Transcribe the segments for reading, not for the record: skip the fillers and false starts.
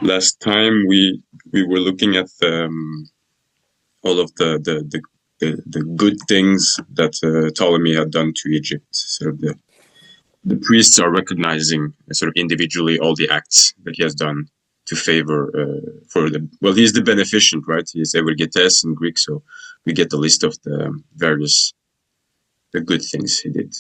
Last time we were looking at all of the good things that Ptolemy had done to Egypt. Sort of the priests are recognizing sort of individually all the acts that he has done to favor for the, well, he's the beneficent, right? He is Euergetes in Greek, so we get the list of the various the good things he did.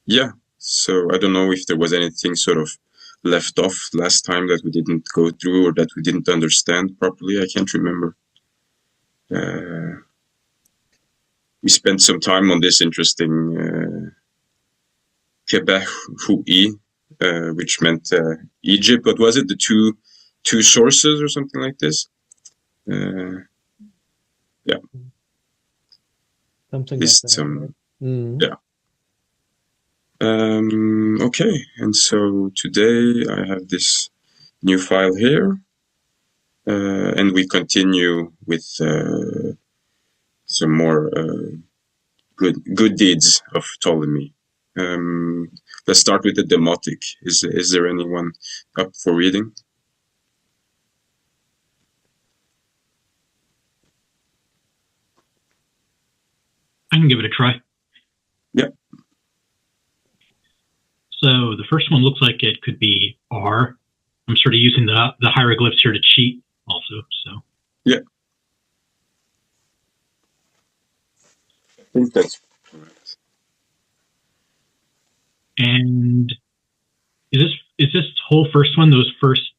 Yeah, so I don't know if there was anything sort of left off last time that we didn't go through or that we didn't understand properly. I can't remember. We spent some time on this interesting Kebehui, which meant Egypt. What was it? The two sources or something like this? Yeah. Something like that. Yeah. Okay, and so today I have this new file here, and we continue with some more good deeds of Ptolemy. Let's start with the demotic. Is there anyone up for reading? I can give it a try. Yeah. So the first one looks like it could be R. I'm sort of using the hieroglyphs here to cheat also. So yeah, I think that's correct. And is this whole first one, those first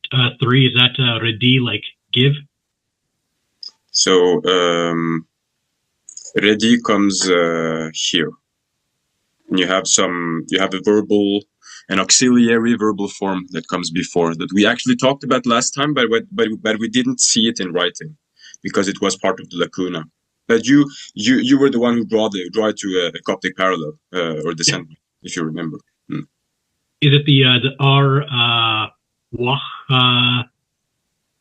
three, is that ready, like give? So ready comes here. And you have a verbal, an auxiliary verbal form that comes before that we actually talked about last time, but we didn't see it in writing because it was part of the lacuna. But you were the one who drew it to a Coptic parallel or descent, if you remember. Is it the R Wach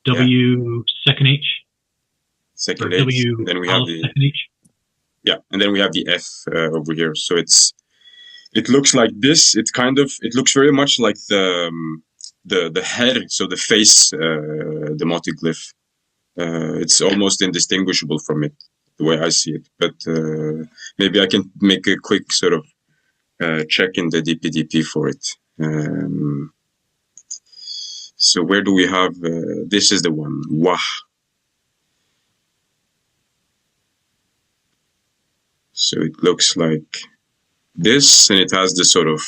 W second H? Second H. W then we have the second H. Yeah, and then we have the F over here. So it looks like this. It looks very much like the head, so the face, demotic glyph. It's almost indistinguishable from it, the way I see it. But maybe I can make a quick sort of check in the DPDP for it. So where do we have? This is the one. Wah. So it looks like this, and it has the sort of,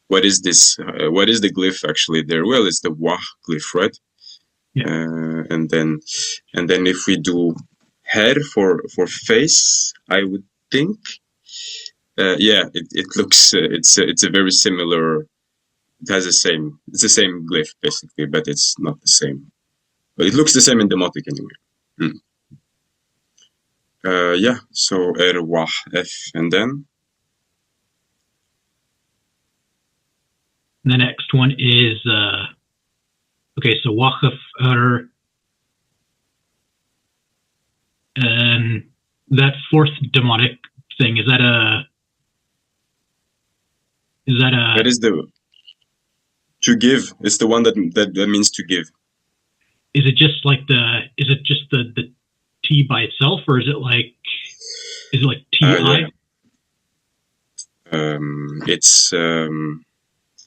what is this? What is the glyph actually there? Well, it's the Wah glyph, right? Yeah. And then if we do head for face, I would think, yeah, it looks it's a very similar. It has it's the same glyph basically, but it's not the same. But it looks the same in demotic anyway. Yeah. So Wah F, and then. The next one is okay. So Wachaf and that fourth demonic thing, is that That is the to give. It's the one that means to give. Is it just the T by itself, or is it like TI? Yeah.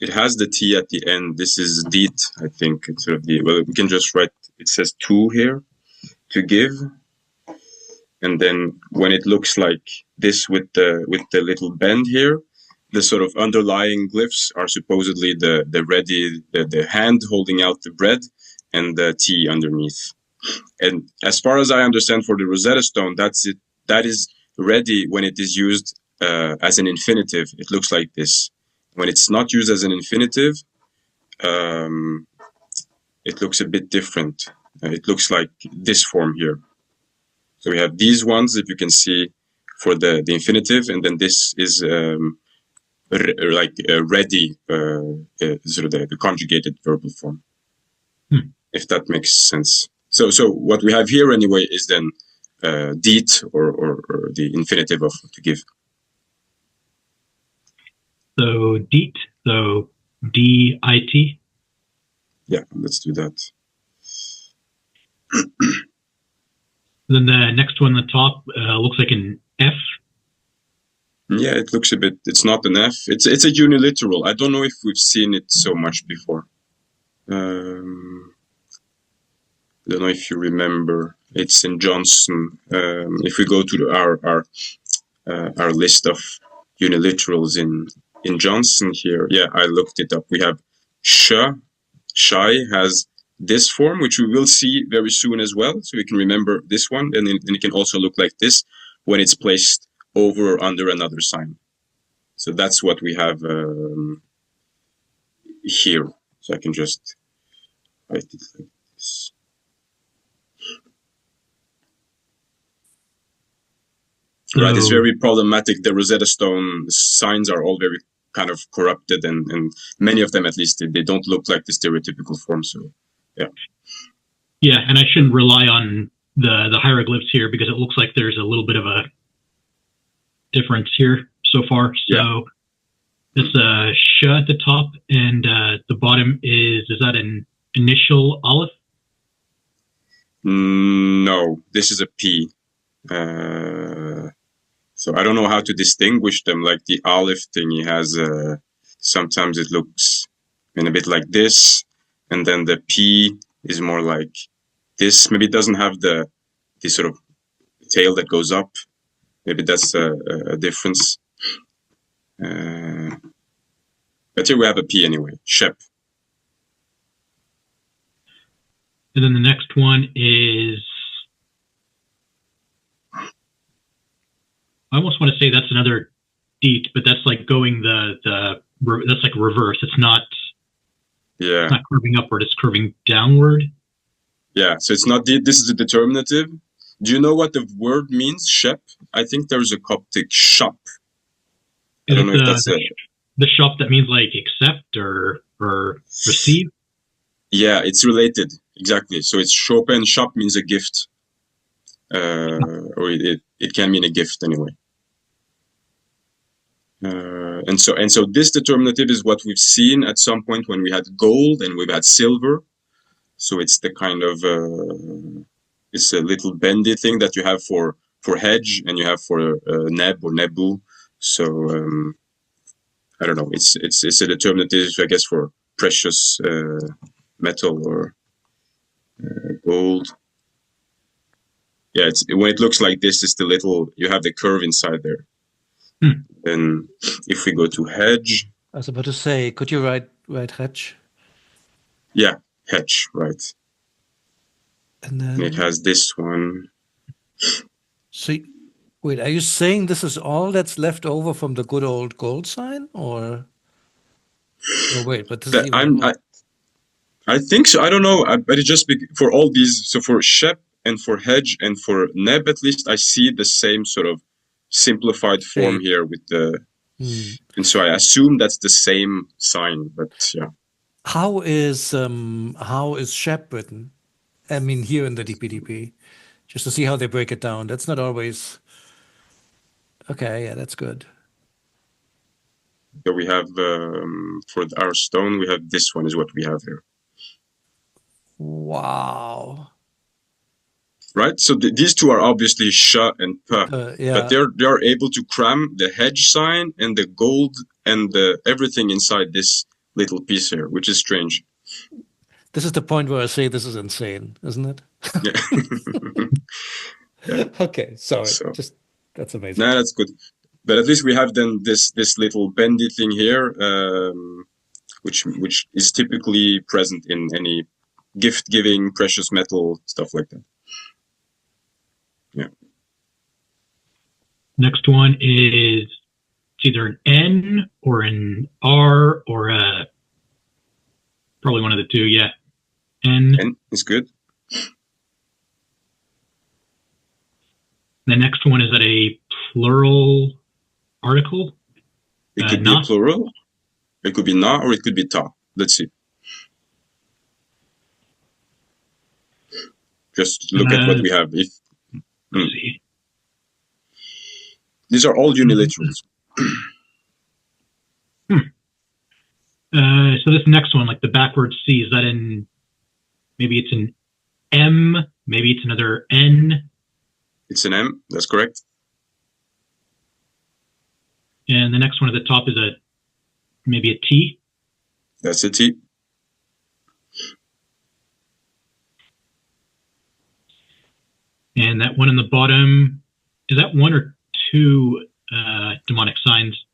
It has the T at the end. This is deet, I think. It's sort of well, we can just write, it says to here, to give. And then when it looks like this with the little bend here, the sort of underlying glyphs are supposedly the ready, the hand holding out the bread and the T underneath. And as far as I understand for the Rosetta Stone, that's it. That is ready when it is used as an infinitive. It looks like this. When it's not used as an infinitive, it looks a bit different. It looks like this form here. So we have these ones, if you can see, for the infinitive, and then this is like ready, sort of the conjugated verbal form, if that makes sense. So what we have here anyway is then deet or the infinitive of to give. So deet, so D-I-T? Yeah, let's do that. Then the next one on the top looks like an F. Yeah, it looks a bit. It's not an F. It's a uniliteral. I don't know if we've seen it so much before. I don't know if you remember. It's in Johnson. If we go to our list of uniliterals in Johnson here, yeah, I looked it up. We have shy has this form, which we will see very soon as well. So we can remember this one, and it can also look like this when it's placed over or under another sign. So that's what we have here. So I can just write it like this. So, right, it's very problematic. The Rosetta Stone signs are all very kind of corrupted, and many of them, at least, they don't look like the stereotypical form. So, yeah. Yeah, and I shouldn't rely on the hieroglyphs here because it looks like there's a little bit of a difference here so far. So it's a sh at the top, and the bottom is that an initial aleph? No, this is a P. So I don't know how to distinguish them. Like the aleph thingy has, sometimes it looks a bit like this, and then the P is more like this. Maybe it doesn't have the sort of tail that goes up. Maybe that's a difference. But here we have a P anyway, Shep. And then the next one is, I almost want to say that's another deet, but that's like going that's like reverse. It's not curving upward, it's curving downward. Yeah, so it's not this is a determinative. Do you know what the word means, Shep? I think there's a Coptic shop. I don't know if that's the shop that means like accept or receive. Yeah, it's related, exactly. So it's Chopin. Shop means a gift, or it can mean a gift anyway. And so this determinative is what we've seen at some point when we had gold and we've had silver. So it's the kind of it's a little bendy thing that you have for hedge and you have for neb or nebu. So I don't know. It's a determinative, I guess, for precious metal or gold. Yeah, it's when it looks like this. It's the little you have the curve inside there. Then if we go to hedge, I was about to say, could you write hedge? Yeah, hedge, right. And then it has this one. So, wait, are you saying this is all that's left over from the good old gold sign, or? No, wait, but this is even I think so. I don't know, but it just for all these. So for Shep and for hedge and for neb, at least I see the same sort of simplified form here with the. And so I assume that's the same sign, but yeah. How is Shep written? I mean, here in the DPDP, just to see how they break it down. That's not always. Okay, yeah, that's good. So we have for our stone, we have this one is what we have here. Wow. Right, so these two are obviously sha and pa, yeah. but they're able to cram the hedge sign and the gold and everything inside this little piece here, which is strange. This is the point where I say this is insane, isn't it? Yeah. Yeah. Okay, sorry. Just that's amazing. No, that's good. But at least we have then this little bendy thing here, which is typically present in any gift-giving, precious metal, stuff like that. Yeah. Next one is it's either an N or an R or a probably one of the two. Yeah, N is good. The next one is that a plural article. It could be a plural. It could be na or it could be ta. Let's see. Just look at what we have. Let's see. These are all uniliterals. So this next one, like the backward C, is that in, maybe it's an M, maybe it's another N? It's an M, that's correct. And the next one at the top is maybe a T? That's a T. And that one on the bottom, is that one or two demonic signs?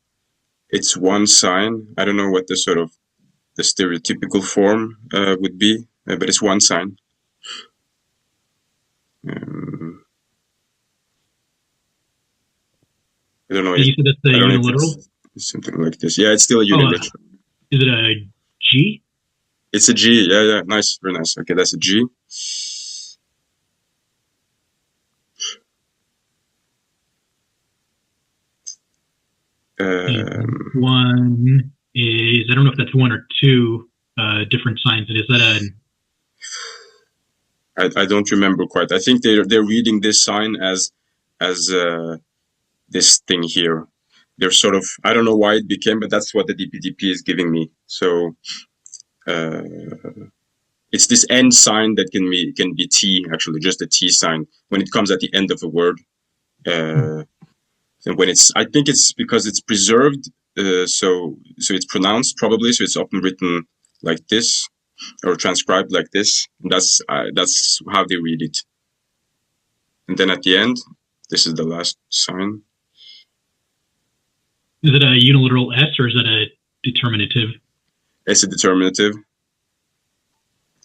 It's one sign. I don't know what the sort of the stereotypical form would be, but it's one sign. I don't know. You said that's the uniliteral? It's something like this. Yeah, it's still a uniliteral. Is it a G? It's a G. Yeah. Nice. Very nice. Okay, that's a G. One is, I don't know if that's one or two different signs. Is that I don't remember quite. I think they're reading this sign as this thing here. They're sort of, I don't know why it became, but that's what the DPDP is giving me. So it's this end sign that can be T, actually, just a T sign when it comes at the end of a word. And when I think it's because it's preserved, so it's pronounced probably, so it's often written like this or transcribed like this. And that's how they read it. And then at the end, this is the last sign. Is it a uniliteral S or is it a determinative? It's a determinative.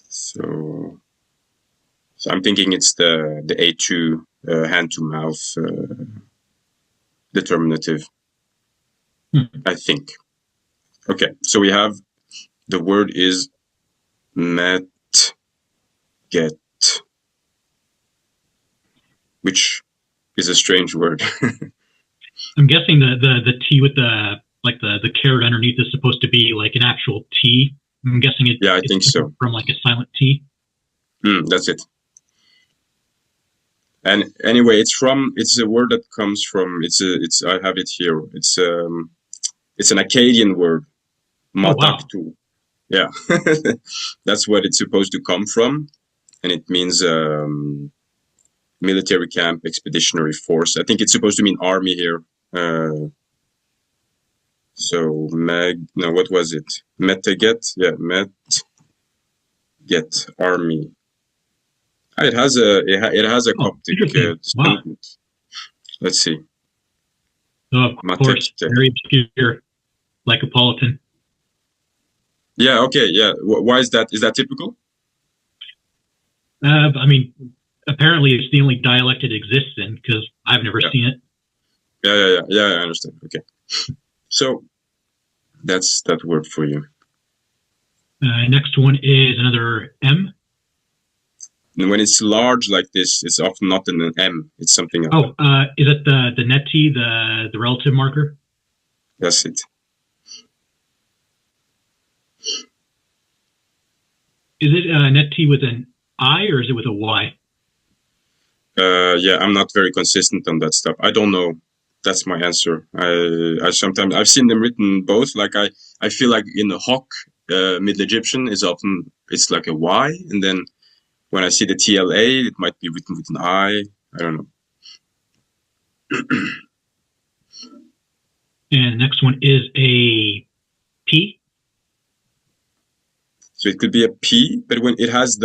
So I'm thinking it's the A2 hand to mouth determinative. I think. Okay, so we have the word is met get, which is a strange word. I'm guessing the T with the caret underneath is supposed to be like an actual T. I'm guessing it. Yeah, I think so. From like a silent T. That's it. And anyway, it's a word that comes from, I have it here. It's an Akkadian word. Mataktu. Oh, wow. Yeah. That's what it's supposed to come from. And it means military camp, expeditionary force. I think it's supposed to mean army here. So what was it? Metaget? Yeah, get army. It has a Coptic statement. Wow. Let's see. Oh, of course, very obscure, like Lycopolitan. Yeah. Okay. Yeah. Why is that? Is that typical? I mean, apparently it's the only dialect it exists in because I've never seen it. Yeah. I understand. Okay. So that's that word for you. Next one is another M. And when it's large like this, it's often not an M. It's something else. Oh, is it the net T, the relative marker? That's it. Is it net T with an I or is it with a Y? Yeah, I'm not very consistent on that stuff. I don't know. That's my answer. I sometimes I've seen them written both. Like I feel like in the Hock, Middle Egyptian is often it's like a Y, and then when I see the TLA, it might be written with an I. I don't know. And the next one is a P. So it could be a P, but when it has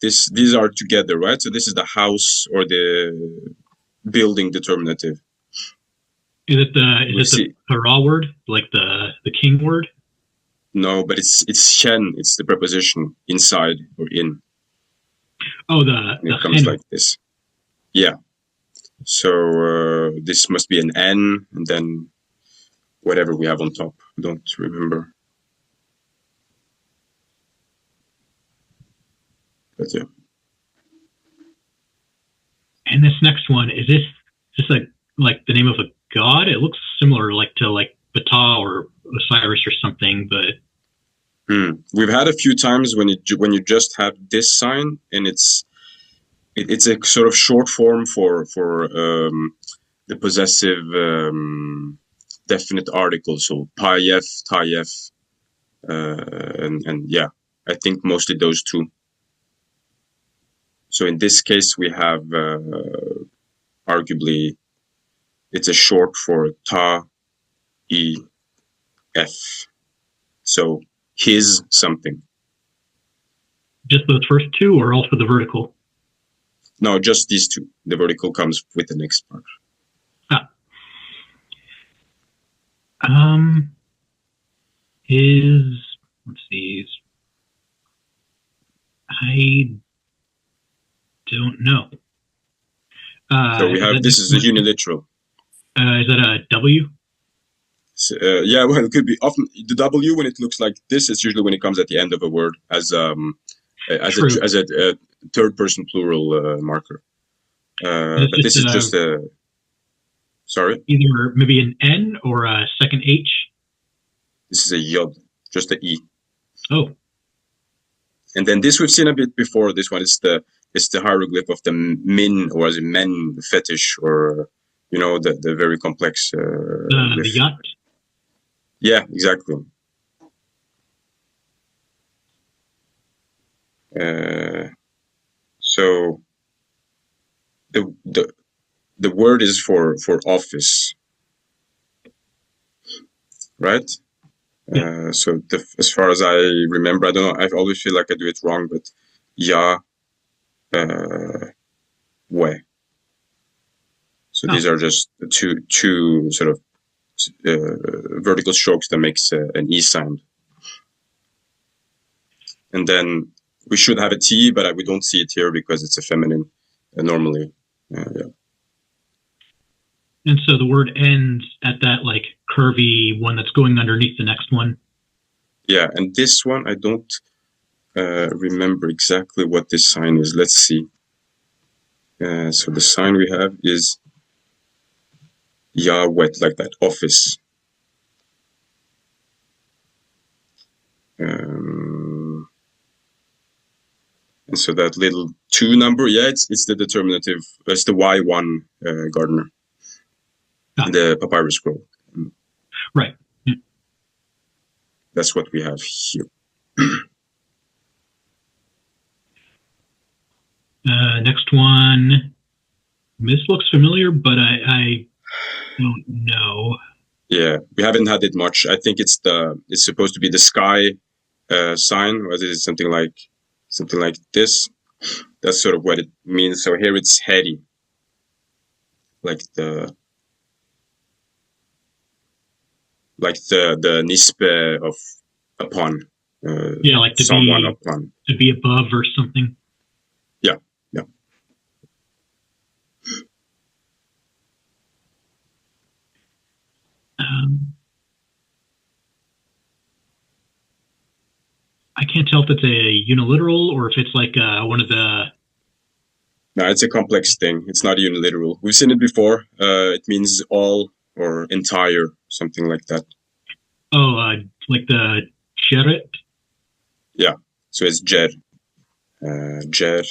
these are together, right? So this is the house or the building determinative. Is it the para word, like the king word? No, but it's shen. It's the preposition inside or in. Oh, it comes like this. Yeah. So this must be an N, and then whatever we have on top. I don't remember. But yeah. And this next one, is this like the name of a god? It looks similar to Ptah or Osiris or something, but we've had a few times when you just have this sign, and it's a sort of short form for the possessive definite article. So Payef, Tayef, and yeah, I think mostly those two. So in this case, we have arguably it's a short for ta, e, f. So his something. Just those first two, or also the vertical? No, just these two. The vertical comes with the next part. Let's see. I don't know. So we have, this is a uniliteral. Is that a W? So, yeah, well, it could be often the W when it looks like this. It's usually when it comes at the end of a word as a third person plural marker. But this is just a. Sorry. Either maybe an N or a second H. This is a yod, just a E. Oh. And then this we've seen a bit before. This one is the hieroglyph of the min, or as a men fetish, or the very complex. The yacht. Yeah, exactly. So the word is for office, right? Yeah. So as far as I remember, I don't know. I always feel like I do it wrong, but ya, we. So these are just two sort of vertical strokes that makes an E sound. And then we should have a T, but we don't see it here because it's a feminine normally. Yeah. And so the word ends at that like curvy one that's going underneath the next one. Yeah, and this one I don't remember exactly what this sign is. Let's see. So the sign we have is Yahweh, like that, office. And so that little 2 number, yeah, it's the determinative. It's the Y1 Gardner. The papyrus scroll. Right. Yeah. That's what we have here. Next one. This looks familiar, but I don't know. Yeah, we haven't had it much. I think it's supposed to be the sky sign, or is it something like this? That's sort of what it means. So here it's heady, like the nispe of upon. Yeah, like to someone upon. To be above or something. Yeah, yeah. I can't tell if it's a uniliteral or if it's like one of the. No, it's a complex thing. It's not uniliteral. We've seen it before. It means all or entire, something like that. Oh, like the Jeret? Yeah. So it's Jer. Jer.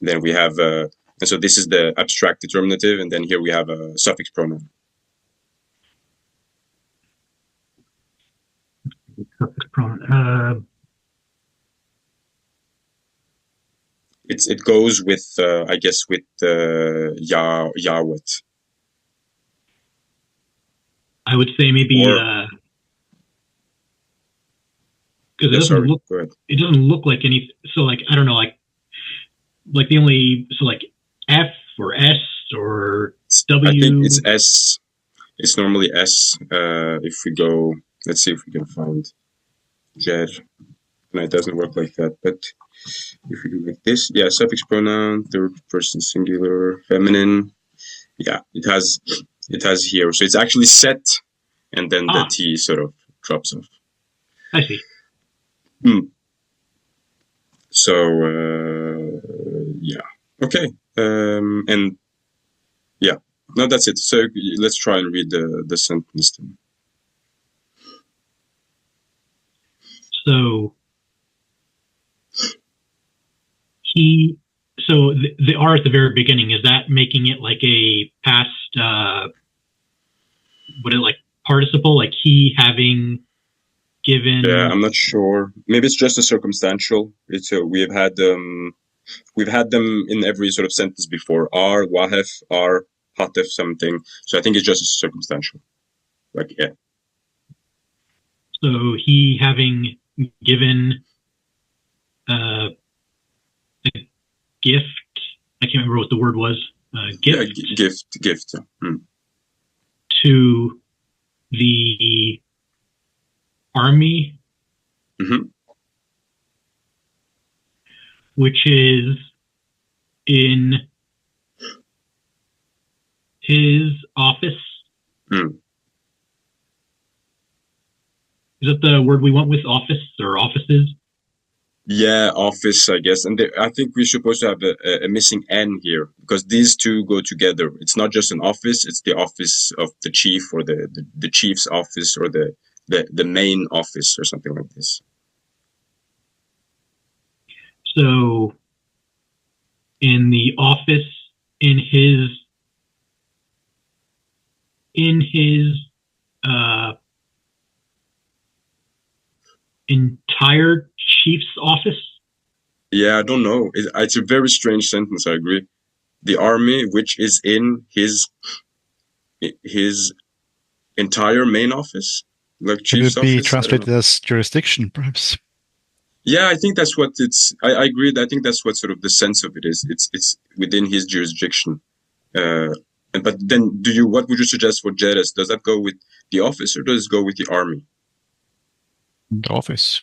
Then we have, and so this is the abstract determinative, and then here we have a suffix pronoun. Suffix pronoun. It goes with, I guess, with Yahweh. I would say maybe because it doesn't look. It doesn't look like any. So like I don't know, like the only like F or S or W. I think it's S. It's normally S. If we go, let's see if we can find Jer. No, it doesn't work like that. But if we do like this, yeah, suffix pronoun, third person singular, feminine. Yeah, it has here. So it's actually set, and then the T sort of drops off. I see. So yeah, okay, and yeah, no, that's it. So let's try and read the sentence then. So the R at the very beginning, is that making it like a past, participle, like he having given. Yeah, I'm not sure. Maybe it's just a circumstantial. It's we've had them in every sort of sentence before. Are, wahef, are, hatef, something. So I think it's just a circumstantial. Like, yeah. So he having given a gift. I can't remember what the word was. Gift. Yeah, gift. To the army, which is in his office. Is that the word we went with? Office or offices? Yeah, office, I guess. And I think we're supposed to have a missing N here, because these two go together. It's not just an office, it's the office of the chief, or the chief's office, or the main office, or something like this. So in the office, in his entire chief's office? Yeah, I don't know. It's a very strange sentence, I agree. The army, which is in his entire main office, like chief's Could it be office. translated as jurisdiction, perhaps? Yeah, I think that's what it's. I agree. I think that's what sort of the sense of it is. It's within his jurisdiction. But then, what would you suggest for Jeres? Does that go with the office, or does it go with the army? The office.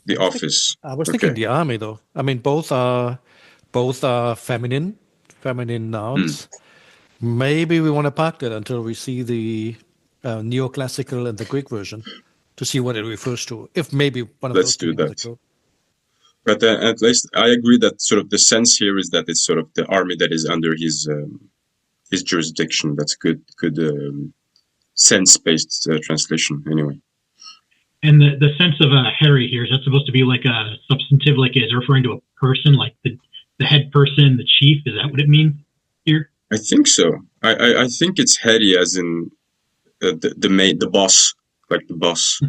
The office. I was thinking the army, though. I mean, both are feminine nouns. Maybe we want to park that until we see the neoclassical and the Greek version to see what it refers to. If maybe one of Let's those do that. go. But at least I agree that sort of the sense here is that it's sort of the army that is under his jurisdiction. That's good sense-based translation, anyway. And the sense of Harry here, is that supposed to be like a substantive, like it's referring to a person, like the head person, the chief? Is that what it means here? I think so. I think it's Harry as in the boss, like the boss.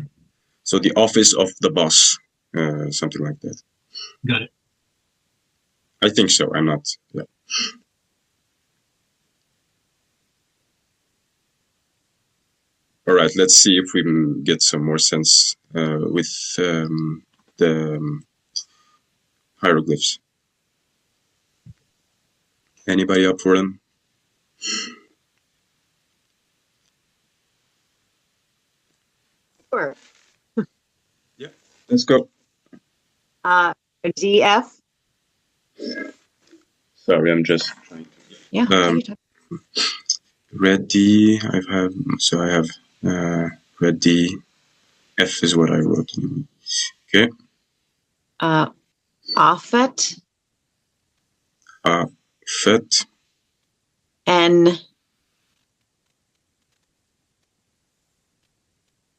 So the office of the boss, something like that. Got it. I think so. I'm not. Yeah. All right. Let's see if we can get some more sense with the hieroglyphs. Anybody up for them? Sure. Yeah. Let's go. DF. Sorry, I'm just trying to. Yeah. Ready. I have ready. F is what I wrote. Okay. Offet. Fet. And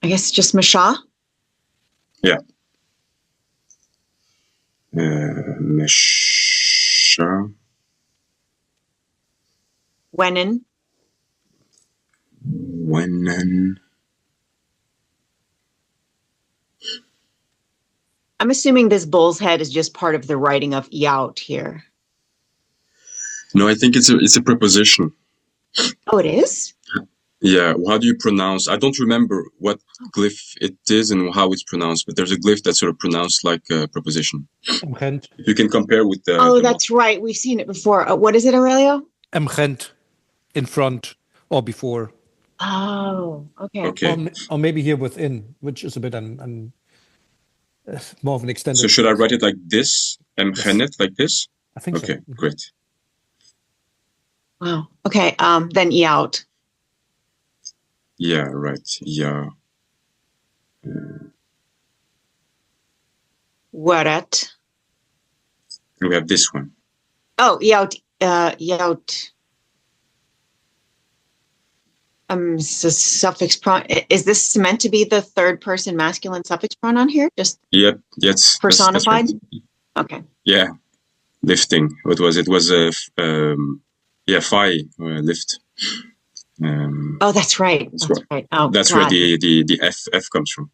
I guess just Masha. Yeah. Mesha. Wennen. Wennen. I'm assuming this bull's head is just part of the writing of Yout here. No, I think it's a preposition. Oh, it is? Yeah. How do you pronounce? I don't remember what glyph it is and how it's pronounced, but there's a glyph that's sort of pronounced like a preposition. Emgent. You can compare with the. Oh, that's right. We've seen it before. What is it, Aurelio? Emgent, in front or before. Oh, okay. Okay. Or maybe here within, which is a bit more of an extended. So should I write it like this? Emgenet, like this? I think so. Okay, great. Wow. Okay. Then Yout. Yeah, right. Yeah. Waret. And we have this one. Oh, Yout. Yout. Suffix pronoun. Is this meant to be the third person masculine suffix pronoun here? Just Yep. Yes. personified? That's right. Okay. Yeah. Lifting. What was it? Was phi lift. Oh, that's right. That's right. Oh, that's God. where the F comes from.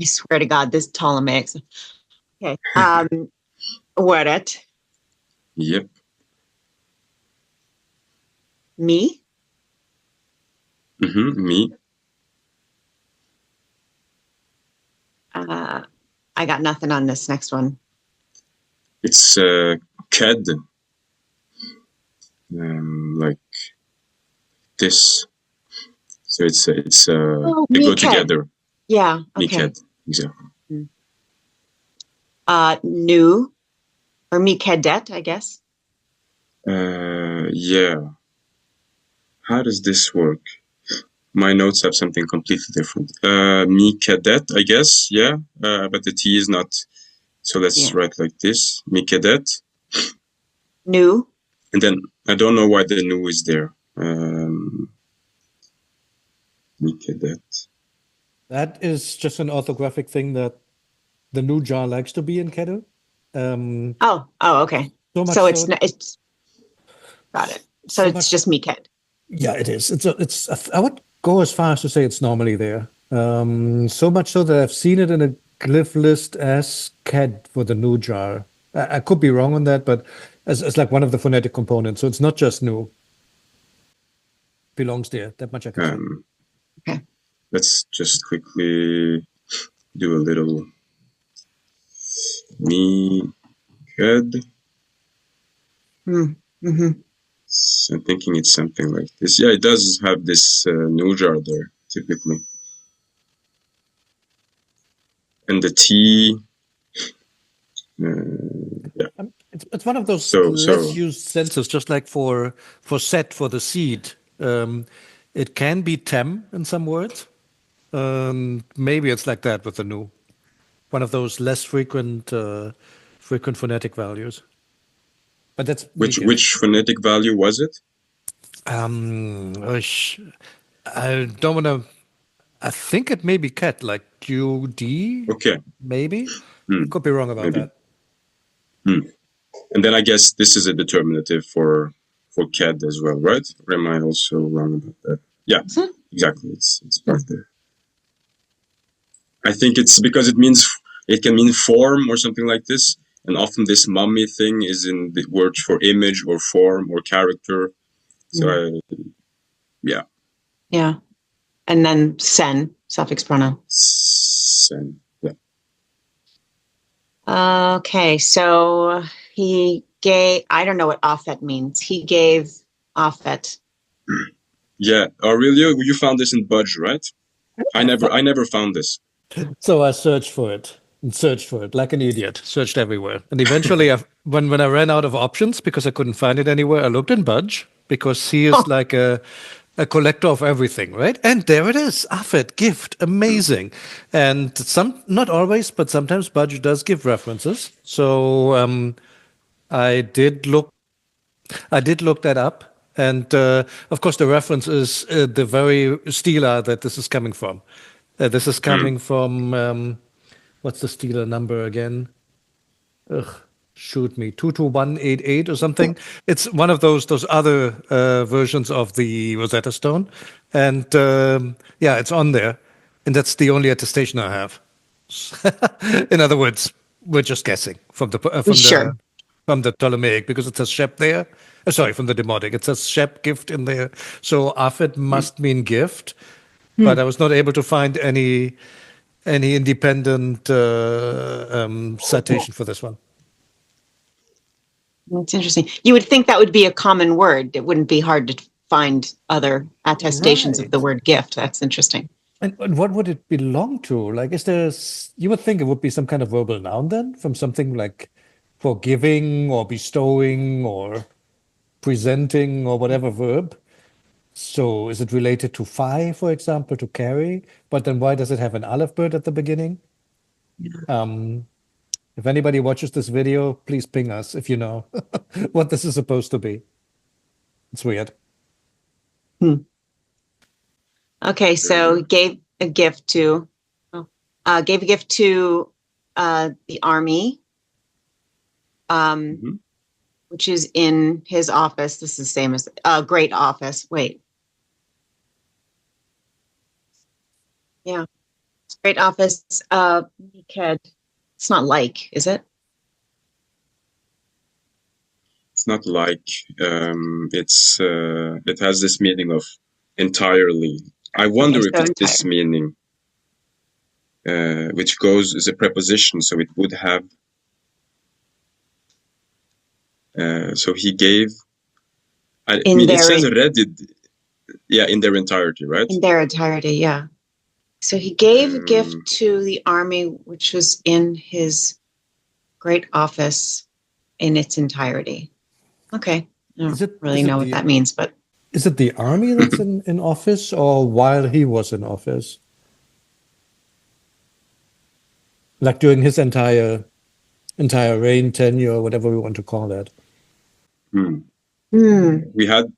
I swear to God, this Ptolemaic. Okay. Weret. Yep. Me. Me. I got nothing on this next one. It's Ked. Like this. So it's they go me-ked. together. Yeah. Okay. Me-ked. Exactly. New or me-kedet, I guess. Yeah. How does this work? My notes have something completely different. Me cadet, I guess. Yeah. But the T is not. So let's write like this. Me cadet. New. And then I don't know why the new is there. Me cadet. That is just an orthographic thing that the new jar likes to be in Kedu. Okay. So much So it's so, it's got it. So so it's much- just me-ked. Yeah, it is. I would go as far as to say it's normally there. So much so that I've seen it in a glyph list as CAD for the new jar. I could be wrong on that, but as like one of the phonetic components. So it's not just new. Belongs there. That much I can say. Okay. Let's just quickly do a little me cad. Mm-hmm. So I'm thinking it's something like this. Yeah, it does have this new jar there, typically. And the T, yeah. It's one of those So- less used senses, just like for set for the seed. It can be tem in some words. Maybe it's like that with the new. One of those less frequent phonetic values. But that's which phonetic value was it? I don't want to. I think it may be cat, like QD. Okay. Maybe. I could be wrong about that. And then I guess this is a determinative for CAD as well, right? Or am I also wrong about that? Yeah, exactly. It's part there. I think it's because it can mean form or something like this. And often this mummy thing is in the words for image or form or character. So yeah. Yeah. And then sen, suffix pronoun. Sen, yeah. Okay, so he gave, I don't know what offet means. He gave offet. Yeah, Aurelio, you found this in Budge, right? I never found this. So I searched for it and searched for it like an idiot, searched everywhere. And eventually, when I ran out of options because I couldn't find it anywhere, I looked in Budge because he is like a collector of everything, right? And there it is, Affet, gift, amazing. And not always, but sometimes Budge does give references. So I did look that up. And of course, the reference is the very stela that this is coming from. This is coming from, what's the stela number again? Shoot me, 22188 or something. It's one of those other versions of the Rosetta Stone. And yeah, it's on there. And that's the only attestation I have. In other words, we're just guessing from the Ptolemaic, because it says Shep there. Sorry, from the Demotic. It says Shep, gift in there. So Afet must mean gift. But I was not able to find any independent citation for this one. That's interesting. You would think that would be a common word. It wouldn't be hard to find other attestations of the word gift. That's interesting. And what would it belong to? Like, you would think it would be some kind of verbal noun then, from something like for giving or bestowing or presenting or whatever verb. So is it related to phi, for example, to carry? But then why does it have an aleph bird at the beginning? If anybody watches this video, please ping us if you know what this is supposed to be. It's weird. Okay, so gave a gift to the army, which is in his office. This is the same as great office. Wait. Yeah. Great office. It's not like, is it? It's not like. It has this meaning of entirely. I wonder Okay, if so it's this entire. meaning, which goes as a preposition, so it would have. So he gave. I mean, it says redded. Yeah, in their entirety, right? In their entirety, yeah. So he gave a gift to the army, which was in his great office in its entirety. Okay. I don't really know what that means, but. Is it the army that's in office, or while he was in office? Like during his entire reign, tenure, whatever we want to call that. We had,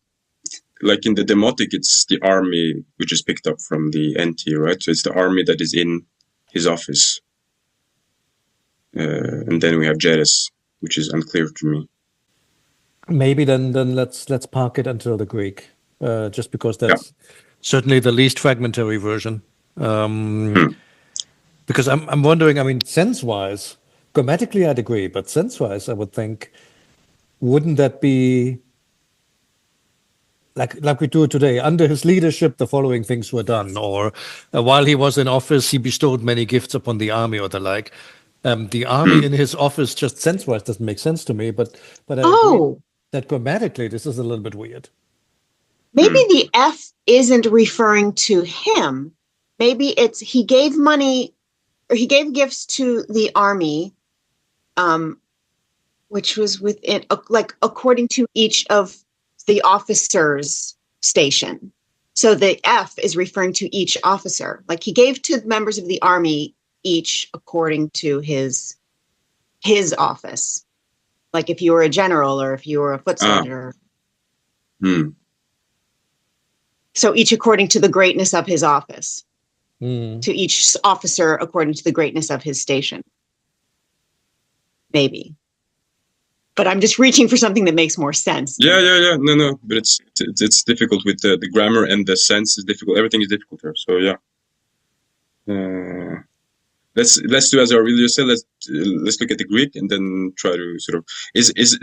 like in the demotic, it's the army which is picked up from the NT, right? So it's the army that is in his office. And then we have Jeres, which is unclear to me. Maybe then let's park it until the Greek, just because that's certainly the least fragmentary version. Because I'm wondering, I mean, sense-wise, grammatically I'd agree, but sense-wise I would think, wouldn't that be like we do it today? Under his leadership, the following things were done, or while he was in office, he bestowed many gifts upon the army, or the like. The army in his office, just sense-wise, doesn't make sense to me. But I agree that grammatically, this is a little bit weird. Maybe the F isn't referring to him. Maybe it's he gave money, or he gave gifts to the army, which was within, like, according to each of the officers' station. So the F is referring to each officer. Like he gave to members of the army each according to his office. Like if you were a general or if you were a foot soldier. So each according to the greatness of his office. To each officer according to the greatness of his station. Maybe. But I'm just reaching for something that makes more sense. Yeah. No. But it's difficult with the grammar, and the sense is difficult. Everything is difficult here. So yeah. Let's do as Aurelio said. Let's look at the Greek and then try to sort of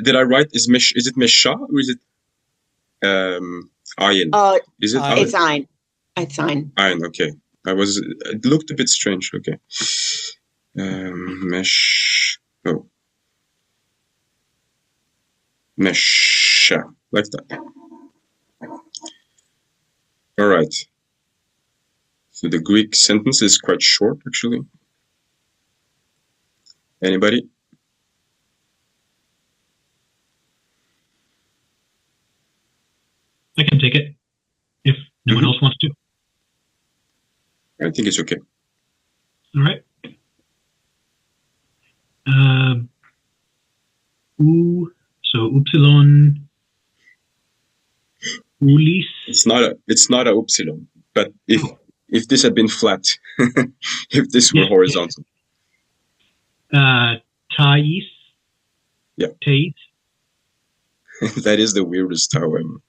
did I write is it mesha or is it ayin? Is it it's ayin. It's ayin. Ayin, okay. It looked a bit strange. Okay. Mesha, like that. All right. So the Greek sentence is quite short, actually. Anybody? I can take it if no one else wants to. I think it's okay. All right. So upsilon, ulis. It's not a upsilon, but if this had been flat, if this were horizontal. Thais. Yeah. Thais. That is the weirdest, however.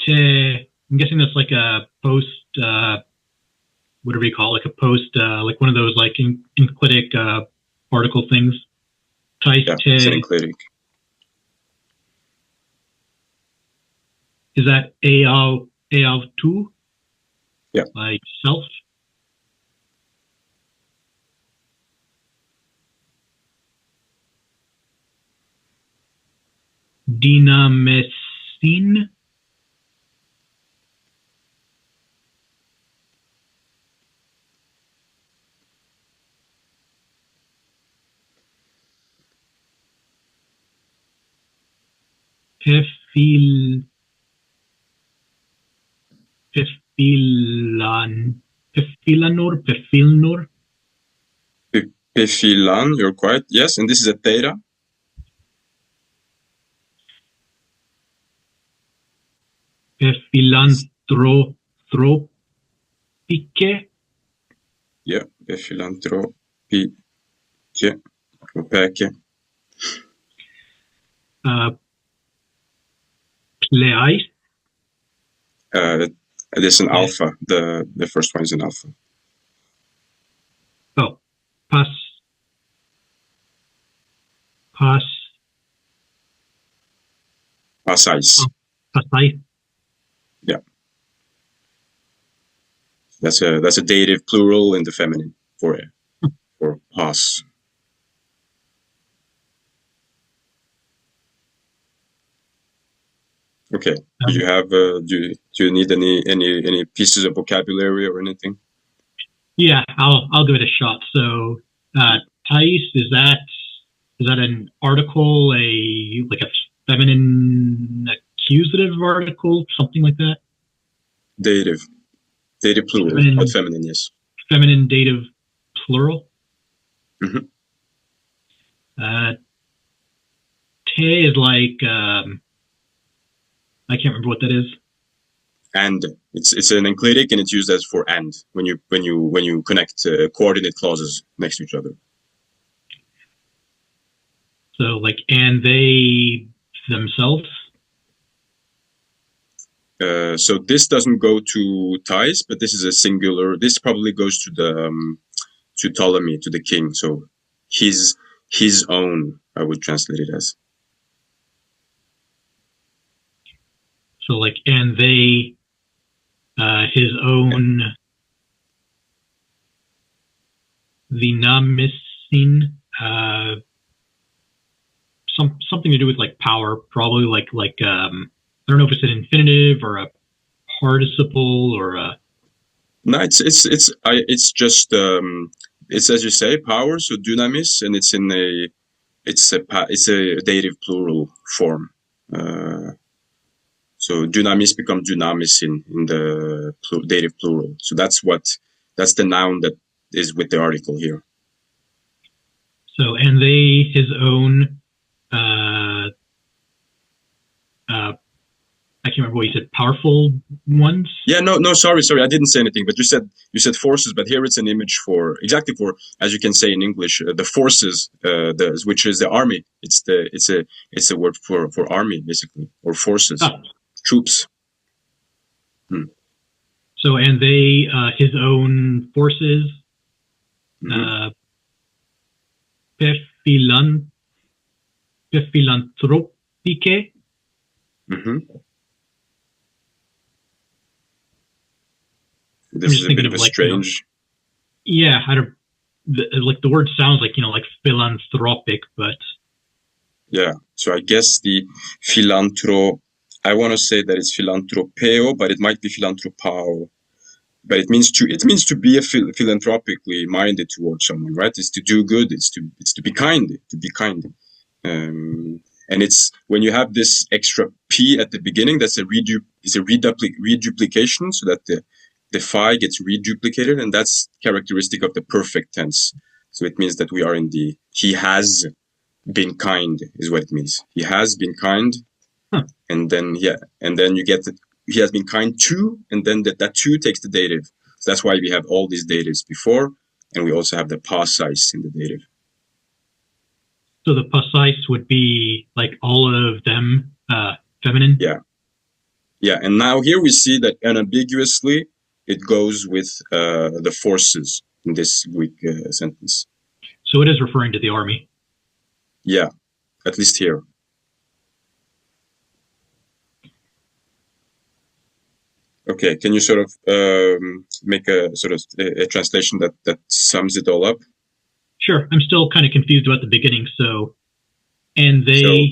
I'm guessing that's like a post, whatever you call it, like a post, like one of those like enclitic particle things. Yeah, it's an enclitic. Is that AL2? Yeah. Like self? Dinamecine? Pefilnor. Pefilan, you're correct. Yes, and this is a theta. Philanthropique. Yeah, philanthropique. Opaque. Pleis. It is an alpha. The first one is an alpha. Oh, pas. Pasais. Pasai. Yeah. That's a dative plural in the feminine for pas. Okay. Do you have do you need any pieces of vocabulary or anything? Yeah, I'll give it a shot. So, Thais, is that an article, like a feminine accusative article, something like that? Dative plural, Feminine. not feminine. Yes. Feminine dative plural. Mm-hmm. Te is like I can't remember what that is. And it's an enclitic, and it's used as for and when you connect coordinate clauses next to each other. So like, and they themselves. So this doesn't go to Thais, but this is a singular. This probably goes to the to Ptolemy, to the king. So his own, I would translate it as. So like, and they, his own, the namissin, something to do with like power, probably like I don't know if it's an infinitive or a participle or a. No, it's just it's as you say, power. So dunamis, and it's in it's a dative plural form. So dunamis becomes dunamis in the dative plural. So that's the noun that is with the article here. So, and they, his own, I can't remember what you said, powerful ones? Yeah, no, sorry, I didn't say anything, but you said forces, but here it's an image for, exactly for, as you can say in English, the forces, which is the army. It's a word for army, basically, or forces, troops. So, and they, his own forces, philanthropique. This is a bit of a strange. Yeah, like the word sounds like like philanthropic, but. Yeah, so I guess the I want to say that it's philanthropeo, but it might be philanthropao. But it means to be a philanthropically minded towards someone, right? It's to do good. It's to be kind. And it's when you have this extra p at the beginning, that's a reduplication, so that the phi gets reduplicated, and that's characteristic of the perfect tense. So it means that we are in the he has been kind is what it means. He has been kind, and then you get the he has been kind to, and then that to takes the dative. So that's why we have all these datives before, and we also have the pasais in the dative. So the pasais would be like all of them, feminine? Yeah, and now here we see that unambiguously it goes with the forces in this Greek sentence. So it is referring to the army? Yeah, at least here. Okay, can you sort of make a sort of a translation that sums it all up? Sure. I'm still kind of confused about the beginning. So, and they.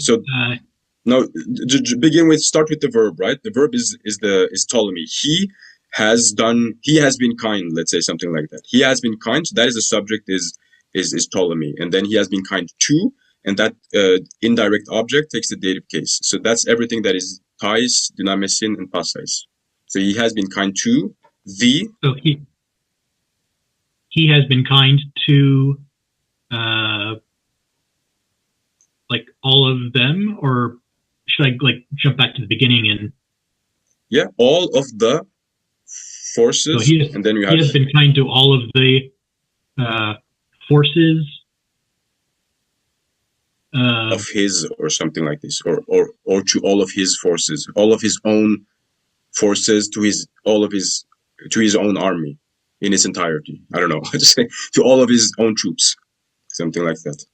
No, start with the verb, right? The verb is Ptolemy. He has been kind. Let's say something like that. He has been kind. So that is the subject is Ptolemy, and then he has been kind to, and that indirect object takes the dative case. So that's everything that is Thais, Dynamesin, and Pasais. So he has been kind to the. So he has been kind to, like all of them, or should I like jump back to the beginning and? Yeah, all of the forces, so and then you have. He has been kind to all of the forces. Of his, or something like this, or to all of his forces, all of his own forces to his own army in its entirety. I don't know how to say, to all of his own troops, something like that.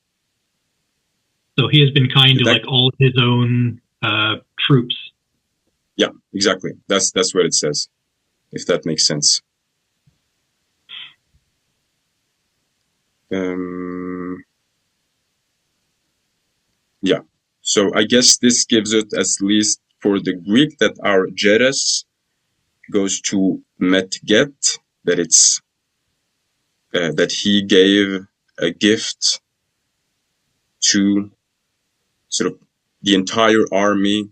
So he has been kind to like all of his own troops. Yeah, exactly. That's what it says, if that makes sense. Yeah. So I guess this gives it, at least for the Greek, that our Jeres goes to Metget, that it's that he gave a gift to sort of the entire army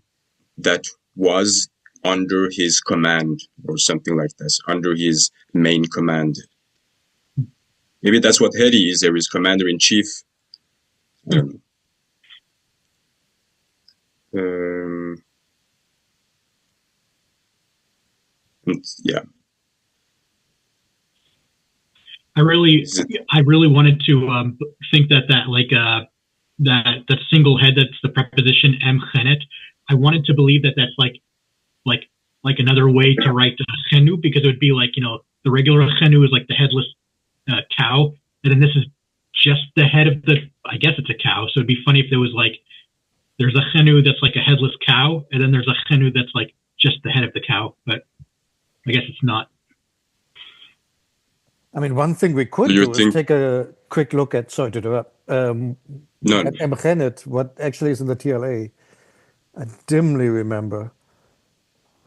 that was under his command, or something like this, under his main command. Maybe that's what Heri is, there is commander-in-chief. I don't know. Yeah. I really wanted to think that like that single head, that's the preposition em-chenet. I wanted to believe that that's like another way to write chenu, because it would be like, you know, the regular chenu is like the headless cow, and then this is just the head of the, I guess it's a cow. So it'd be funny if there was like, there's a chenu that's like a headless cow, and then there's a chenu that's like just the head of the cow, but I guess it's not. I mean, one thing we could do is take a quick look at, sorry to interrupt, at em-chenet, what actually is in the TLA. I dimly remember.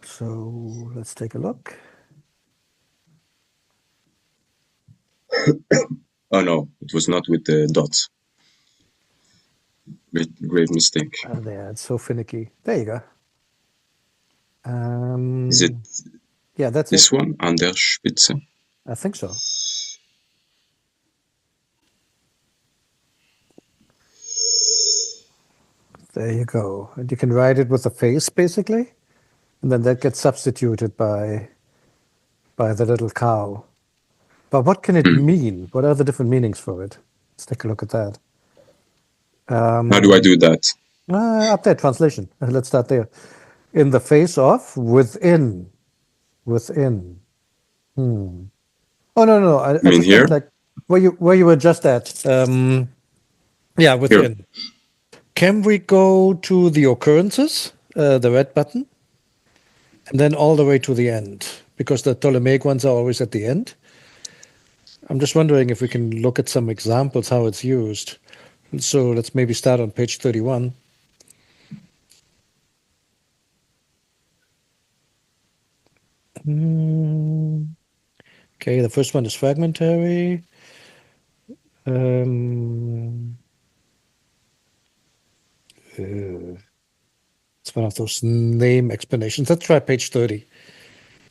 So let's take a look. Oh no, it was not with the dots. Great mistake. Oh, there, it's so finicky. There you go. Is it? Yeah, that's this one, an der Spitze? I think so. There you go. And you can write it with a face, basically. And then that gets substituted by the little cow. But what can it mean? What are the different meanings for it? Let's take a look at that. How do I do that? Up there, translation. Let's start there. In the face of, within. Within. Oh, no. I mean just here? meant like where you were just at. Yeah, within. Here. Can we go to the occurrences, the red button, and then all the way to the end? Because the Ptolemaic ones are always at the end. I'm just wondering if we can look at some examples how it's used. So let's maybe start on page 31. Okay, the first one is fragmentary. It's one of those name explanations. Let's try page 30.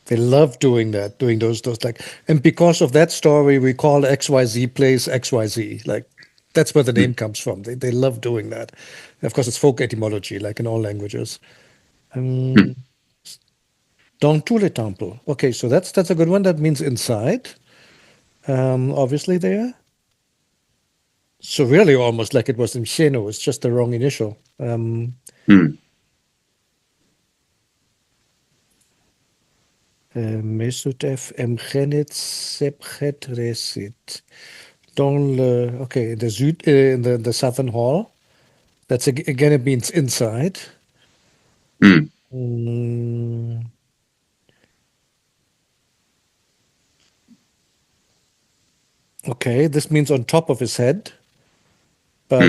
They love doing that, doing those like, and because of that story, we call XYZ place XYZ. Like, that's where the name comes from. They love doing that. And of course, it's folk etymology, like in all languages. Dans tous les temples. Okay, so that's a good one. That means inside. Obviously there. So really almost like it was in Sheno. It's just the wrong initial. Mesutef em-chenet sepchet resit. Okay, in the southern hall. That's again, it means inside. Okay, this means on top of his head. But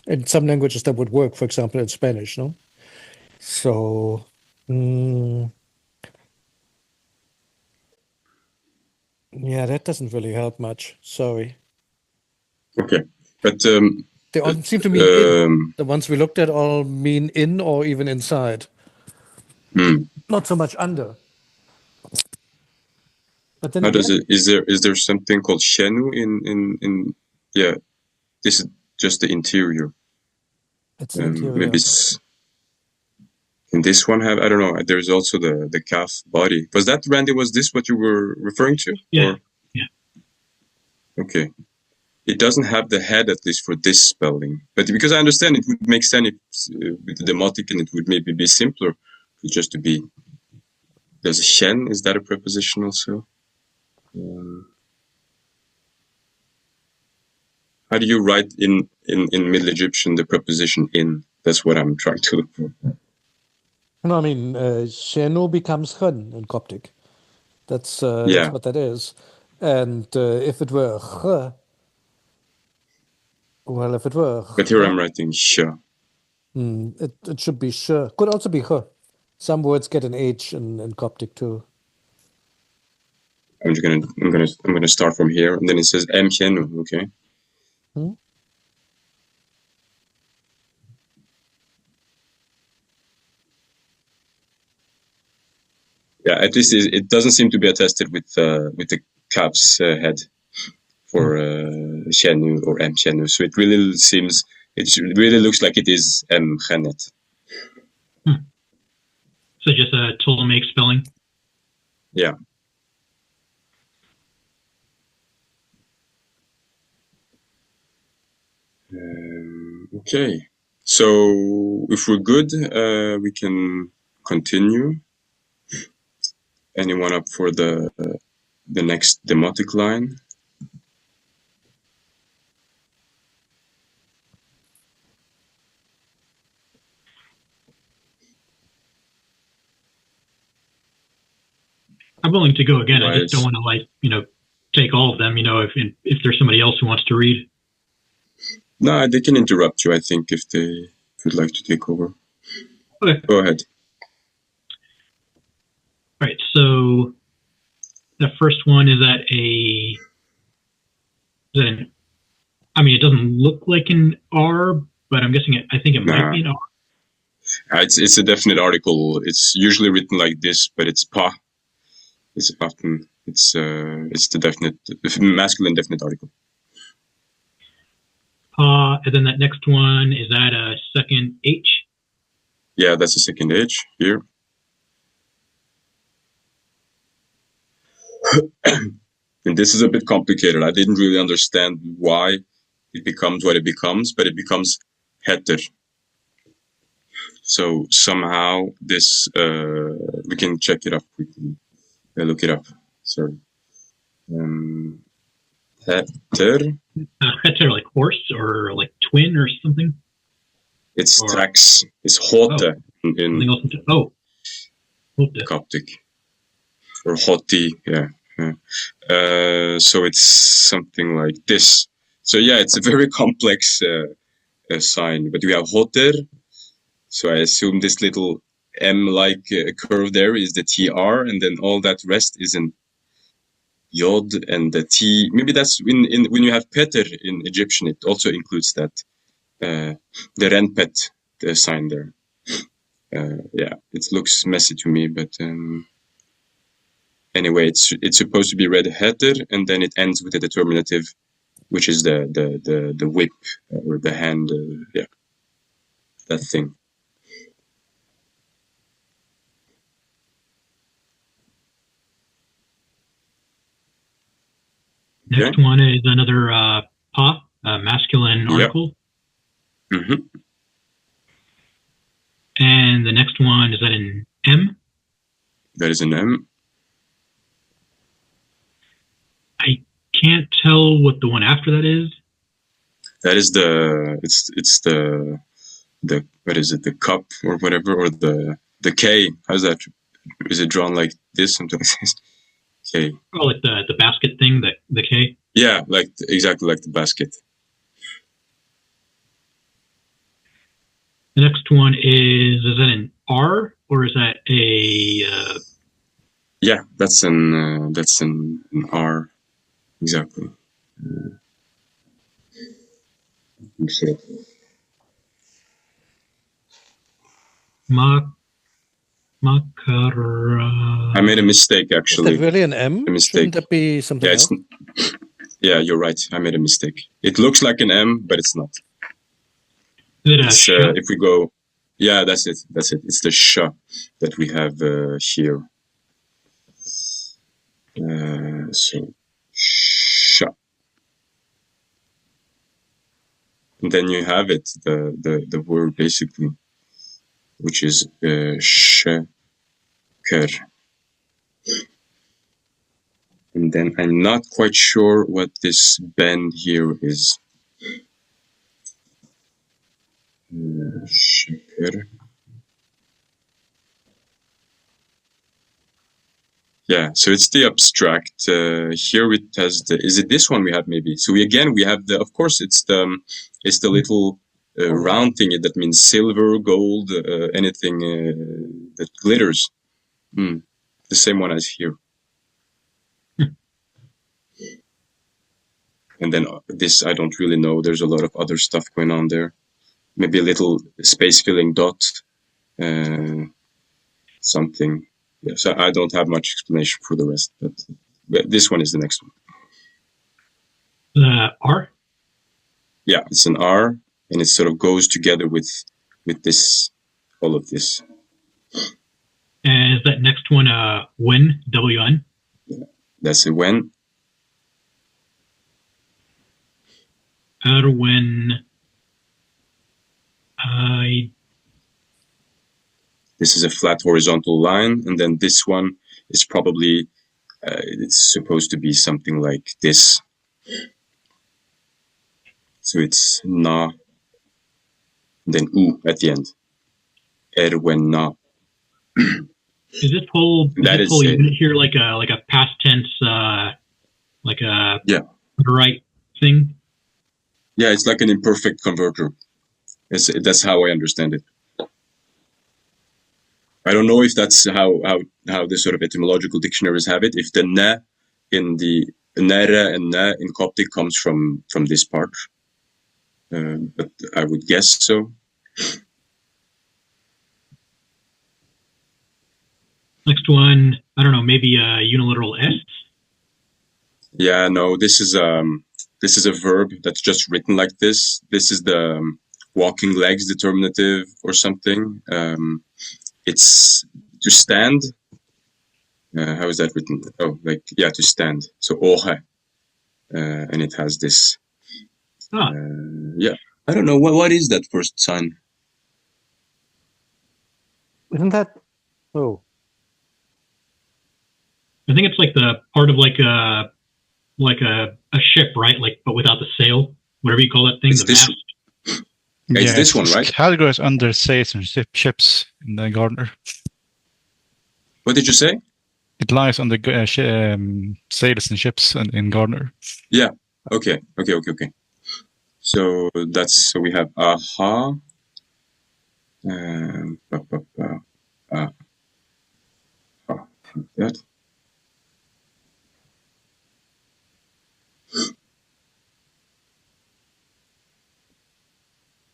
in some languages that would work, for example, in Spanish, no? So, yeah, that doesn't really help much. Sorry. Okay, but they all seem to mean in. The ones we looked at all mean in or even inside. Not so much under. But then how does it? Is there something called Shenu in? Yeah, this is just the interior. It's the interior. Maybe it's. In this one, I don't know. There's also the calf body. Was that, Randy? Was this what you were referring to? Yeah. Or? Yeah. Okay. It doesn't have the head, at least for this spelling. But because I understand it would make sense if with the demotic, and it would maybe be simpler. just to be. There's a shen. Is that a preposition also? How do you write in Middle Egyptian the preposition in? That's what I'm trying to look for. No, I mean, Shenu becomes Hun in Coptic. That's what that is. And if it were Ch, well, if it were But here I'm writing sh. it should be Sh. Could also be H. Some words get an H in Coptic too. I'm gonna start from here, and then it says M Shenu. Okay. Yeah, at least it doesn't seem to be attested with the calf's head for Shenu or M Shenu. So it really looks like it is M Chenet. So just a Ptolemaic spelling. Yeah. Okay. So if we're good, we can continue. Anyone up for the next demotic line? I'm willing to go again. I just don't want to take all of them. If there's somebody else who wants to read. No, they can interrupt you. I think if they would like to take over. Okay. Go ahead. All right. So the first one is it doesn't look like an R, but I'm guessing I think it might be an R. It's a definite article. It's usually written like this, but it's pa. It's often it's the definite masculine definite article. And then that next one, is that a second H? Yeah, that's a second H here. And this is a bit complicated. I didn't really understand why it becomes what it becomes, but it becomes heter. So somehow this, we can check it up quickly. Look it up. Sorry. Heter. Heter, like horse or like twin or something? It's trax. It's hote in Coptic. Or hoti, yeah. So it's something like this. So yeah, it's a very complex sign. But we have hoter. So I assume this little M-like curve there is the TR, and then all that rest is in Yod and the T. Maybe that's when you have Peter in Egyptian, it also includes that the Renpet sign there. Yeah, it looks messy to me, but anyway, it's supposed to be read heter, and then it ends with the determinative, which is the whip or the hand. Yeah, that thing. Next one is another pa, masculine article. Yep. Mm-hmm. And the next one, is that an M? That is an M. I can't tell what the one after that is. That is it's the what is it, the cup or whatever, or the K. How's that? Is it drawn like this? Something like this. K. Oh, like the basket thing, the K? Yeah, exactly like the basket. The next one is that an R or is that a? Yeah, that's an R, exactly. So. Makara. I made a mistake, actually. Is that really an M? A mistake. Shouldn't that be something else? Yeah, you're right. I made a mistake. It looks like an M, but it's not. It's, if we go, yeah, that's it. It's the sh that we have here. So sh. And then you have it, the word basically. which is sheker. And then I'm not quite sure what this bend here is. Sheker. Yeah, so it's the abstract. Here it has the. Is it this one we have maybe? So we have the. Of course, it's the little round thing that means silver, gold, anything that glitters. The same one as here. And then this I don't really know. There's a lot of other stuff going on there. Maybe a little space filling dot, something. Yeah, so I don't have much explanation for the rest, but this one is the next one. R? Yeah, it's an R, and it sort of goes together with this, all of this. And is that next one when? WN? Yeah, that's a when. When this is a flat horizontal line, and then this one is probably it's supposed to be something like this. So it's na, then u at the end. When na. Is this whole unit here like a past tense, like a right thing? Yeah, it's like an imperfect converter. That's how I understand it. I don't know if that's how the sort of etymological dictionaries have it. If the na in the nere and na in Coptic comes from this part, but I would guess so. Next one, I don't know, maybe a unilateral S. Yeah, no, this is a verb that's just written like this. This is the walking legs determinative or something. It's to stand. How is that written? Oh, like, yeah, to stand. So, ohe. And it has this. Yeah. I don't know. What is that first sign? Isn't that? Oh. I think it's like the part of like a ship, right? Like, but without the sail, whatever you call that thing. It's the this. mast. It's this one, right? Categorized under sails and ships in the Gardner. What did you say? It lies on the sails and ships in Gardner. Yeah. Okay. So we have aha. That.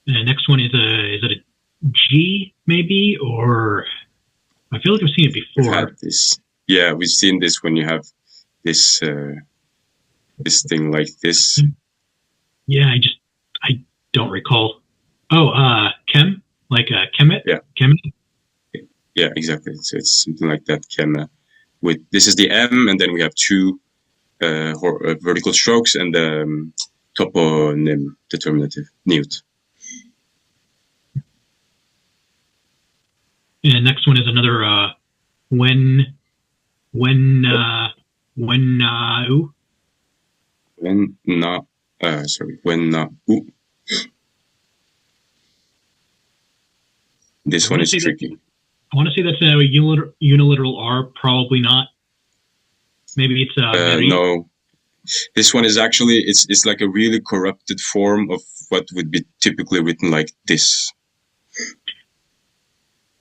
Next one is it a G maybe, or I feel like I've seen it before. We've had this. Yeah, we've seen this when you have this this thing like this. Yeah, I don't recall. Oh, chem, like chemet. Yeah. Chemet. Yeah, exactly. So it's something like that. Chem. With this is the M, and then we have two vertical strokes and the toponym determinative neut. And next one is another when na u. This one is tricky. I want to say that's a unilateral R, probably not. Maybe it's no. This one is actually it's like a really corrupted form of what would be typically written like this.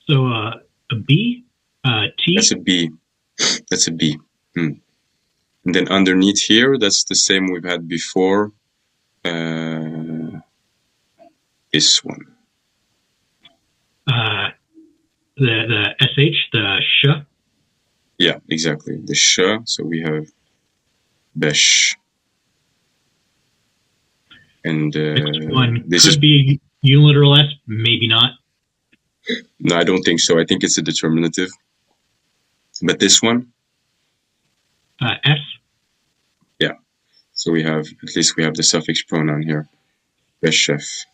So a B, T. That's a B. That's a B. And then underneath here, that's the same we've had before. This one. The SH, the sh. Yeah, exactly. The sh. So we have besh. And Next one this could be a unilateral S, maybe not. No, I don't think so. I think it's a determinative. But this one? S. Yeah. So at least we have the suffix pronoun here. Beshef.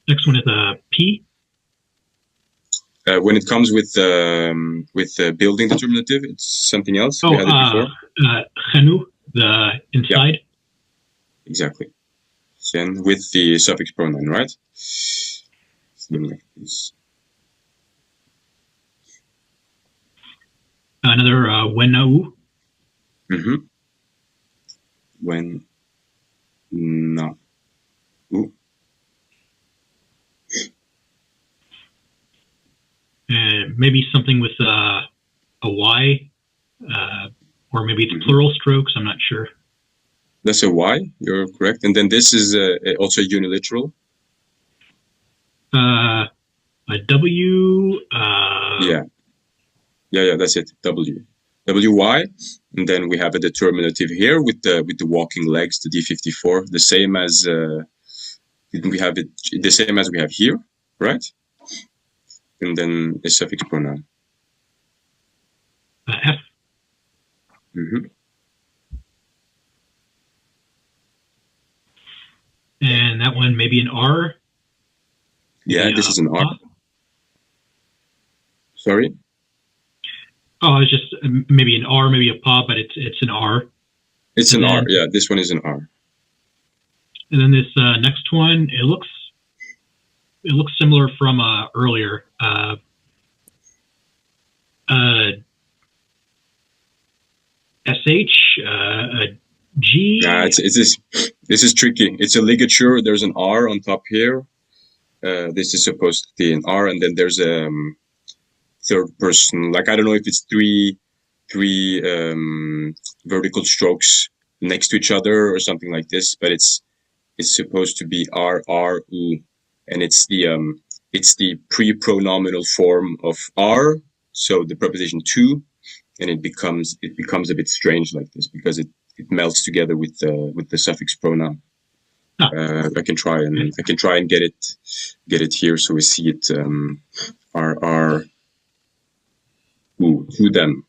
Next one is P. When it comes with building determinative, it's something else. We had it before. Chenu, the inside. Yeah. Exactly. Then with the suffix pronoun, right? Something like this. Another wenau. Mm-hmm. When no. Ooh. Maybe something with a Y, or maybe it's plural strokes. I'm not sure. That's a Y. You're correct. And then this is also uniliteral. A W. Yeah. That's it. WY, and then we have a determinative here with the walking legs, the D54, the same as we have it, the same as we have here, right? And then a suffix pronoun. F. Mm-hmm. And that one maybe an R. Yeah, this is an R. Sorry. Oh, it's just maybe an R, maybe a pa, but it's an R. It's an R. Yeah, this one is an R. And then this next one, it looks similar from earlier. SH, G. Yeah, this is tricky. It's a ligature. There's an R on top here. This is supposed to be an R, and then there's a third person. Like, I don't know if it's three vertical strokes next to each other or something like this, but it's supposed to be R R U, and it's the pre-pronominal form of R. So the preposition to, and it becomes a bit strange like this because it melts together with the suffix pronoun. I can try and get it here so we see it. R to them.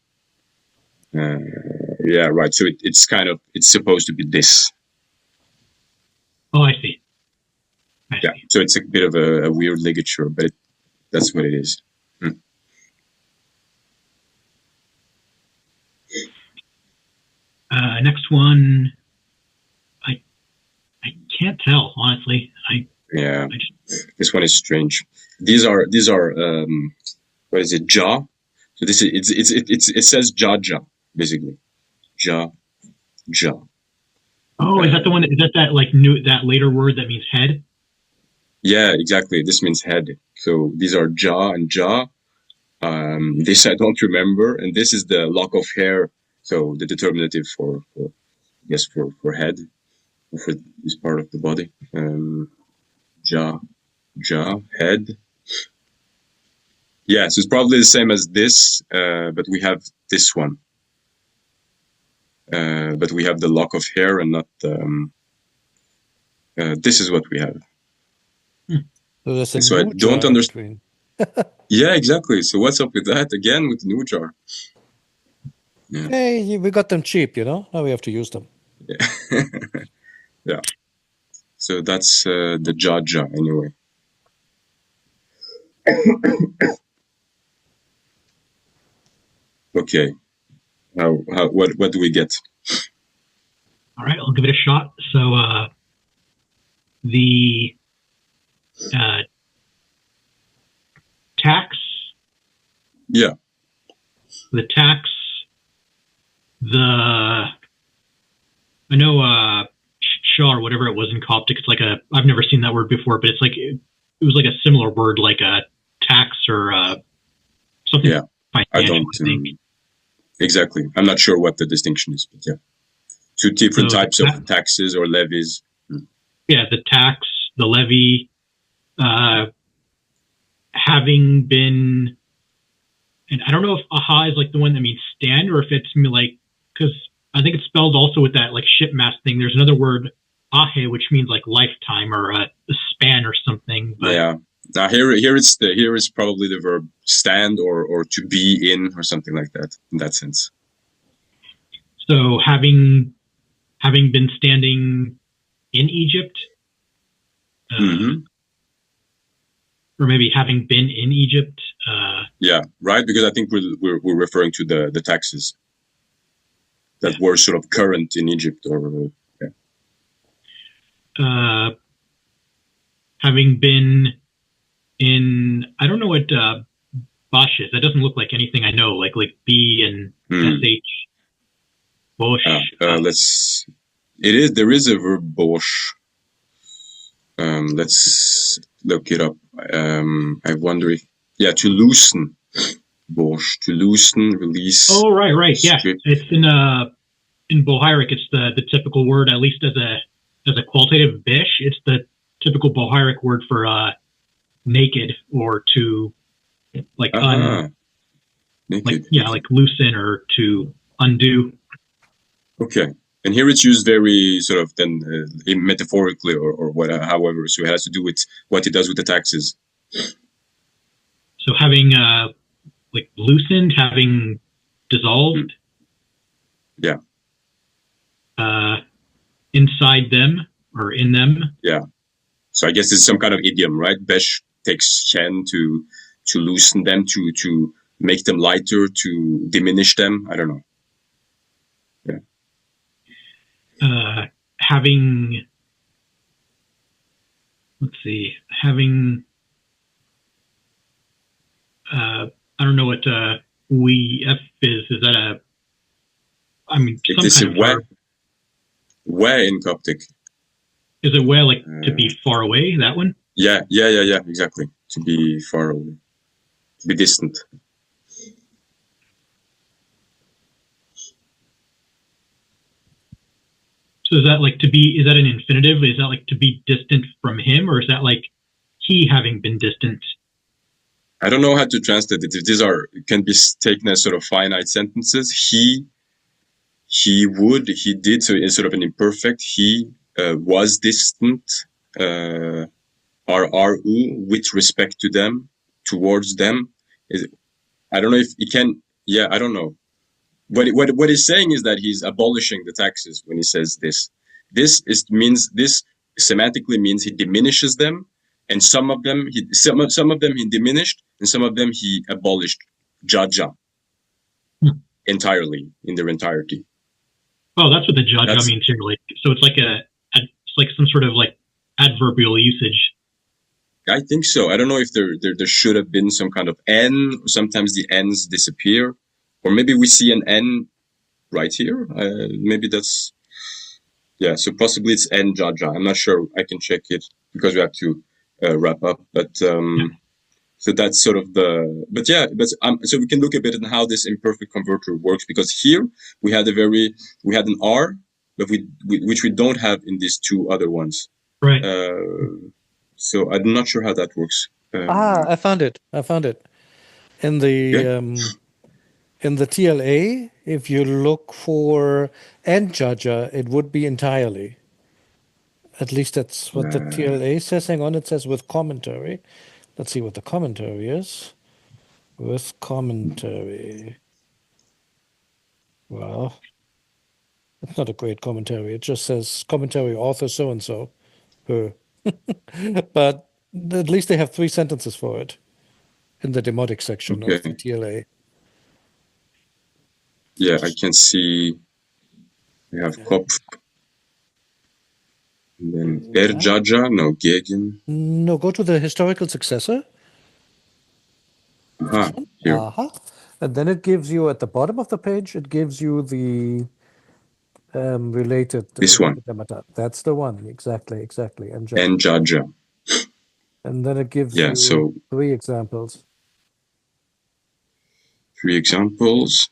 Yeah, right. So it's supposed to be this. Oh, I see. Yeah. So it's a bit of a weird ligature, but that's what it is. Next one, I can't tell, honestly. This one is strange. These are what is it? Ja. So this is it says ja basically. Ja. Oh, is that the one? Is that later word that means head? Yeah, exactly. This means head. So these are ja and ja. This I don't remember, and this is the lock of hair. So the determinative for head, for this part of the body. Ja, head. Yeah, so it's probably the same as this, but we have this one. But we have the lock of hair and not this is what we have. So I don't understand. Yeah, exactly. So what's up with that again with the new jar? Yeah. Hey, we got them cheap, Now we have to use them. Yeah. Yeah. So that's the ja anyway. Okay. What do we get? All right, I'll give it a shot. So the tax. Yeah. The tax. I know Shah or whatever it was in Coptic. It's like I've never seen that word before, but it's like it was like a similar word, like a tax or something. Yeah, I don't think. Exactly. I'm not sure what the distinction is, but yeah, two different types of taxes or levies. Yeah, the tax, the levy, having been, and I don't know if aha is like the one that means stand or if it's like, because I think it's spelled also with that like shipmast thing. There's another word, ahe, which means like lifetime or a span or something. But yeah. Now here is probably the verb stand or to be in or something like that in that sense. So having been standing in Egypt. or maybe having been in Egypt. Yeah, right. Because I think we're referring to the taxes that were sort of current in Egypt, or having been in, I don't know what Bosch is. That doesn't look like anything I know. Like B and SH. Bosch. Let's. It is. There is a verb Bosch. Let's look it up. I wonder if to loosen. Bosch, to loosen, release. Oh, right. Yeah, it's in Bohairic. It's the typical word, at least as a qualitative bish. It's the typical Bohairic word for naked, or to like naked. like loosen or to undo. Okay, and here it's used very sort of then metaphorically or whatever. However, so it has to do with what it does with the taxes. So having like loosened, having dissolved. Yeah. Inside them or in them. Yeah. So I guess it's some kind of idiom, right? Besh takes Chen to loosen them, to make them lighter, to diminish them. I don't know. Yeah. Having, let's see, having, I don't know what we F is. Is that a, I mean, some kind of where in Coptic. Is it where, like, to be far away, that one? Yeah, exactly. To be far away. To be distant. So is that like to be, is that an infinitive? Is that like to be distant from him, or is that like he having been distant? I don't know how to translate it. If these can be taken as sort of finite sentences. He would, he did, so it's sort of an imperfect. He was distant, RU, with respect to them, towards them. I don't know if he can, I don't know. What he's saying is that he's abolishing the taxes when he says this. This semantically means he diminishes them, and some of them he diminished, and some of them he abolished jaja entirely, in their entirety. Oh, that's what the jaja means here. Like, so it's like it's like some sort of like adverbial usage. I think so. I don't know if there should have been some kind of N. Sometimes the N's disappear. Or maybe we see an N right here. Maybe that's, so possibly it's N jaja. I'm not sure. I can check it because we have to wrap up. But so that's sort of so we can look a bit at how this imperfect converter works, because here we had an R, but which we don't have in these two other ones. Right. So I'm not sure how that works. I found it. In the TLA, if you look for N jaja, it would be entirely. At least that's what the TLA says. Hang on, it says with commentary. Let's see what the commentary is. With commentary. Well, it's not a great commentary. It just says commentary author so-and-so. But at least they have 3 sentences for it in the demotic section of the TLA. Yeah, I can see we have Kopf. And then jaja, no, gegen. No, go to the historical successor. Here. And then it gives you, at the bottom of the page, it gives you the related. This one. That's the one, exactly. And jaja. And then it gives you 3 examples. 3 examples.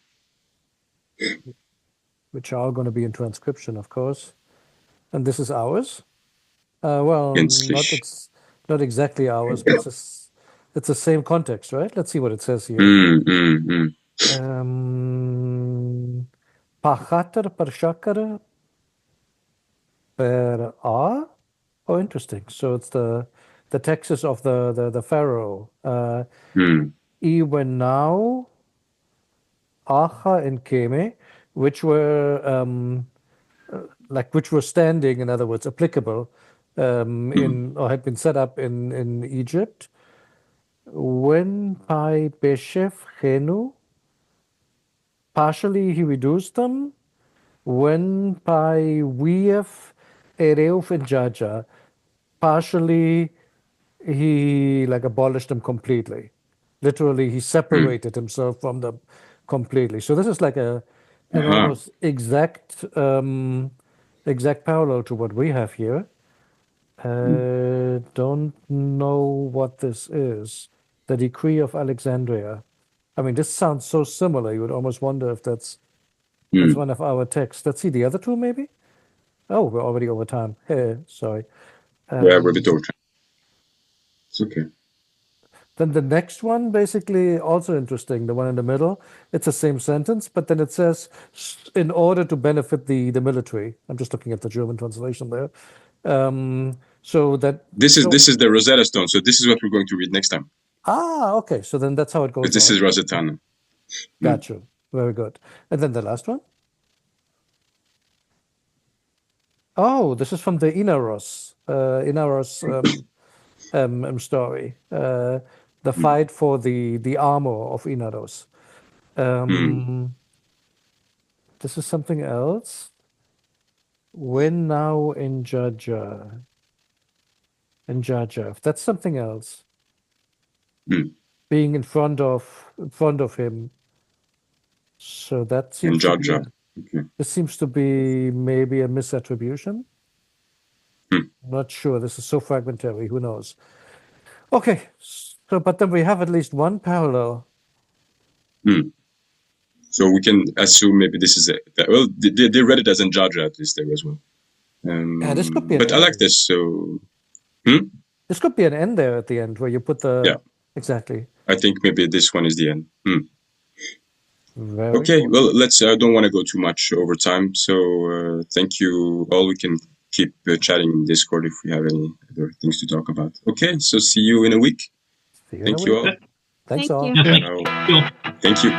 Which are going to be in transcription, of course. And this is ours. Well, not exactly ours, but it's the same context, right? Let's see what it says here. Pachater per shakar per a. Oh, interesting. So it's the taxes of the pharaoh. Even now, Acha and Keme, which were which were standing, in other words, applicable or had been set up in Egypt. when pi beshef chenu, partially he reduced them. When pi wief ereuf in Jaja, partially he like abolished them completely. Literally, he separated himself from them completely. So this is like an almost exact exact parallel to what we have here. Don't know what this is. The Decree of Alexandria. I mean, this sounds so similar. You would almost wonder if that's one of our texts. Let's see the other two, maybe. Oh, we're already over time. Hey, sorry. Yeah, we're a bit over time. It's okay. Then the next one, basically, also interesting. The one in the middle, it's the same sentence, but then it says, in order to benefit the military. I'm just looking at the German translation there. So that this is the Rosetta Stone. So this is what we're going to read next time. Okay. So then that's how it goes. But this is Rosetta. Got you. Very good. And then the last one. Oh, this is from the Inaros story. The fight for the armor of Inaros. This is something else. When now in Jaja. That's something else. Being in front of him. So that seems to be this seems to be maybe a misattribution. Not sure. This is so fragmentary. Who knows? Okay. So, but then we have at least one parallel. So we can assume maybe this is it. Well, they read it as in Jaja at least there as well. Yeah, this could be. But I like this. So this could be an end there at the end where you put the exactly. I think maybe this one is the end. Very okay, cool. well, let's. I don't want to go too much over time. So thank you all. We can keep chatting in Discord if we have any other things to talk about. Okay, so see you in a week. See you Thank you all. Thanks Thank all. you. Yeah, thank you. Thank you.